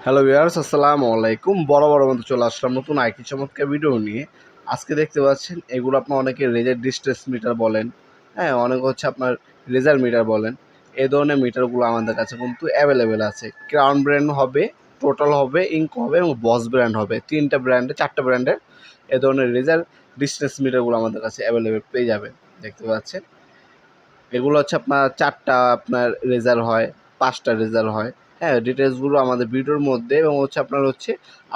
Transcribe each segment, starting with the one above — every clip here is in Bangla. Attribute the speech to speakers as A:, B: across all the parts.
A: হ্যালো ভিউয়ার্স, আসসালামু আলাইকুম। বড় মতো চলে আসলাম নতুন আরেকটি চমৎকার ভিডিও নিয়ে। আজকে দেখতে পাচ্ছেন এগুলো আপনার অনেকে রেজার ডিস্টেন্স মিটার বলেন, হ্যাঁ, অনেকে হচ্ছে আপনার রেজার মিটার বলেন। এই ধরনের মিটারগুলো আমাদের কাছে কিন্তু অ্যাভেলেবেল আছে। ক্রাউন ব্র্যান্ড হবে, টোটাল হবে, ইঙ্কো হবে এবং বস ব্র্যান্ড হবে। 4টা ব্র্যান্ডের এ ধরনের রেজার ডিস্টেন্স মিটারগুলো আমাদের কাছে অ্যাভেলেবেল পেয়ে যাবেন। দেখতে পাচ্ছেন এগুলো হচ্ছে আপনার 4টা আপনার রেজার হয়, 5টা রেজার হয়। হ্যাঁ, ডিটেলসগুলো আমাদের ভিডিওর মধ্যে এবং হচ্ছে আপনার হচ্ছে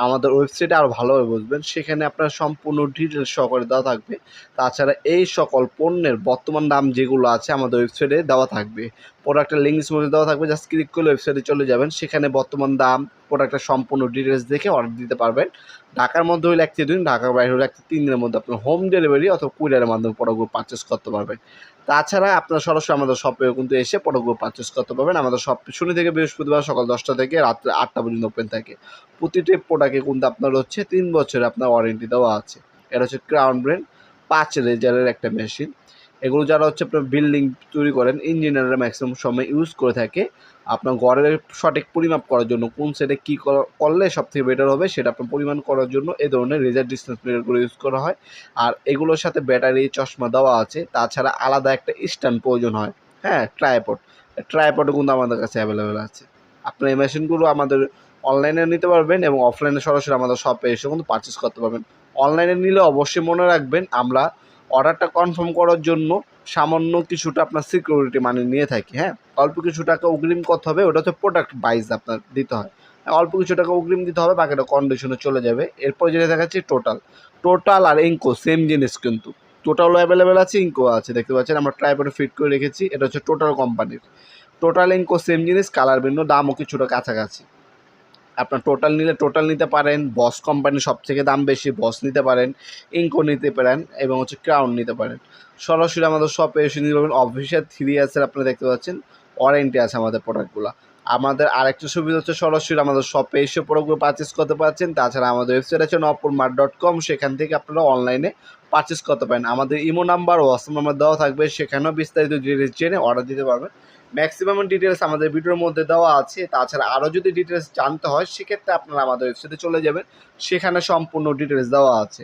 A: আমাদের ওয়েবসাইটে আরও ভালোভাবে বুঝবেন। সেখানে আপনার সম্পূর্ণ ডিটেলস সহকারে দেওয়া থাকবে। তাছাড়া এই সকল পণ্যের বর্তমান দাম যেগুলো আছে আমাদের ওয়েবসাইটে দেওয়া থাকবে। প্রোডাক্টের লিঙ্কস মধ্যে দেওয়া থাকবে, জাস্ট ক্লিক করলে ওয়েবসাইটে চলে যাবেন। সেখানে বর্তমান দাম, প্রোডাক্টের সম্পূর্ণ ডিটেলস দেখে অর্ডার দিতে পারবেন। ঢাকার মধ্যে হলে 1 থেকে 2 দিন, ঢাকার বাইরে হলে 1 থেকে 3 দিনের মধ্যে আপনার হোম ডেলিভারি অথবা কুরিয়ারের মাধ্যমে প্রোডাক্টগুলো পারচেস করতে পারবেন। তাছাড়া আপনারা সরাসরি আমাদের শপেও কিন্তু এসে প্রোডাক্টগুলো পারচেস করতে পারবেন। আমাদের শপ শনি থেকে বৃহস্পতিবার সকাল 10টা থেকে রাত্রে 8টা পর্যন্ত ওপেন থাকে। প্রতিটি প্রোডাক্টে কিন্তু আপনার হচ্ছে 3 বছরের আপনার ওয়ারেন্টি দেওয়া আছে। এটা হচ্ছে ক্রাউন ব্র্যান্ড 5 রেজারের একটা মেশিন। এগুলো যারা হচ্ছে আপনার বিল্ডিং তৈরি করেন, ইঞ্জিনিয়াররা ম্যাক্সিমাম সময় ইউজ করে থাকে। আপনার ঘরের সঠিক পরিমাপ করার জন্য কোন সাইডে কী করলে সবথেকে বেটার হবে সেটা আপনার পরিমাণ করার জন্য এই ধরনের রেজার ডিসটেন্স মিটারগুলো ইউজ করা হয়। আর এগুলোর সাথে ব্যাটারি, চশমা দেওয়া আছে। তাছাড়া আলাদা একটা স্ট্যান্ড প্রয়োজন হয়, হ্যাঁ, ট্রাইপডও কিন্তু আমাদের কাছে অ্যাভেলেবেল আছে। আপনার এই মেশিনগুলো আমাদের অনলাইনে নিতে পারবেন এবং অফলাইনে সরাসরি আমাদের শপে এসে কিন্তু পারচেস করতে পারবেন। অনলাইনে নিলে অবশ্যই মনে রাখবেন আমরা অর্ডারটা কনফার্ম করার জন্য সামান্য কিছুটা আপনার সিকিউরিটি মানি নিয়ে থাকি। হ্যাঁ, অল্প কিছু টাকা অগ্রিম করতে হবে, ওটা হচ্ছে প্রোডাক্ট ওয়াইজ আপনার দিতে হয়। অল্প কিছু টাকা অগ্রিম দিতে হবে, বাকিটা কন্ডিশনে চলে যাবে। এরপর যেটা দেখাচ্ছি টোটাল আর ইঙ্কো সেম জিনিস কিন্তু। টোটালও অ্যাভেলেবেল আছে, ইঙ্কো আছে। দেখতে পাচ্ছেন আমরা ট্রাইপডে ফিট করে রেখেছি। এটা হচ্ছে টোটাল কোম্পানির। টোটাল ইঙ্কো সেম জিনিস, কালার ভিন্ন, দামও কিছুটা কাছাকাছি। আপনার টোটাল নিলে টোটাল নিতে পারেন, বস কোম্পানির সবথেকে দাম বেশি, বস নিতে পারেন, ইঙ্কো নিতে পারেন এবং হচ্ছে ক্রাউন নিতে পারেন। সরাসরি আমাদের শপে এসে নিতে পারবেন। অফিসিয়াল 3 ইয়ার্সের আপনারা দেখতে পাচ্ছেন ওয়ারেন্টি আছে আমাদের প্রোডাক্টগুলো। আমাদের আরেকটা সুবিধা হচ্ছে সরাসরি আমাদের শপে এসে প্রোডাক্টগুলো পারচেস করতে পারছেন। তাছাড়া আমাদের ওয়েবসাইট আছে nopurmart.com, সেখান থেকে আপনারা অনলাইনে পারচেস করতে পারেন। আমাদের ইমো নাম্বার ও হোয়াটসঅ্যাপ নাম্বার দেওয়া থাকবে, সেখানেও বিস্তারিত ডিটেলস জেনে অর্ডার দিতে পারবেন। ম্যাক্সিমাম ডিটেলস আমাদের ভিডিওর মধ্যে দেওয়া আছে। তাছাড়া আরও যদি ডিটেলস জানতে হয় সেক্ষেত্রে আপনারা আমাদের ওয়েবসাইটে চলে যাবেন, সেখানে সম্পূর্ণ ডিটেলস দেওয়া আছে।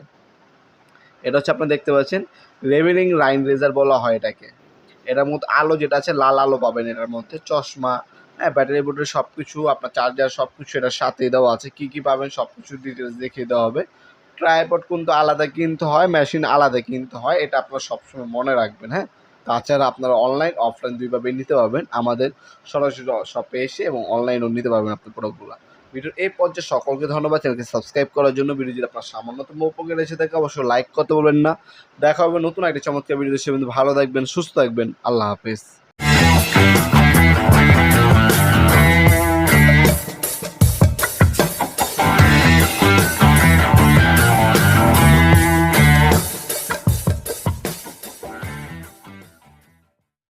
A: এটা হচ্ছে আপনারা দেখতে পাচ্ছেন লেভেলিং লাইন রেজার বলা হয় এটাকে। এটার মধ্যে আলো যেটা আছে লাল আলো পাবেন এটার মধ্যে, চশমা, হ্যাঁ, ব্যাটারি বোর্ডের সব কিছু, আপনার চার্জার সব কিছু এটার সাথেই দেওয়া আছে। কী কী পাবেন সব কিছু ডিটেলস দেখিয়ে দেওয়া হবে। ট্রাইপড কিন্তু আলাদা কিনতে হয়, মেশিন আলাদা কিনতে হয়, এটা আপনারা সবসময় মনে রাখবেন। হ্যাঁ, তাছাড়া আপনারা অনলাইন অফলাইন দুইভাবে নিতে পারবেন আমাদের সরাসরি শপে এসে, এবং অনলাইনেও নিতে পারবেন আপনার প্রোডাক্টগুলো। ভিডিওর এই পর্যায়ে সকলকে ধন্যবাদ। চ্যানেলকে সাবস্ক্রাইব করার জন্য। ভিডিও যদি আপনার সামান্যতম উপকার এসে থাকে অবশ্যই লাইক করতে বলবেন না। দেখা হবে নতুন একটা চমৎকার ভিডিও। সে ভালো থাকবেন, সুস্থ থাকবেন। আল্লাহ হাফেজ।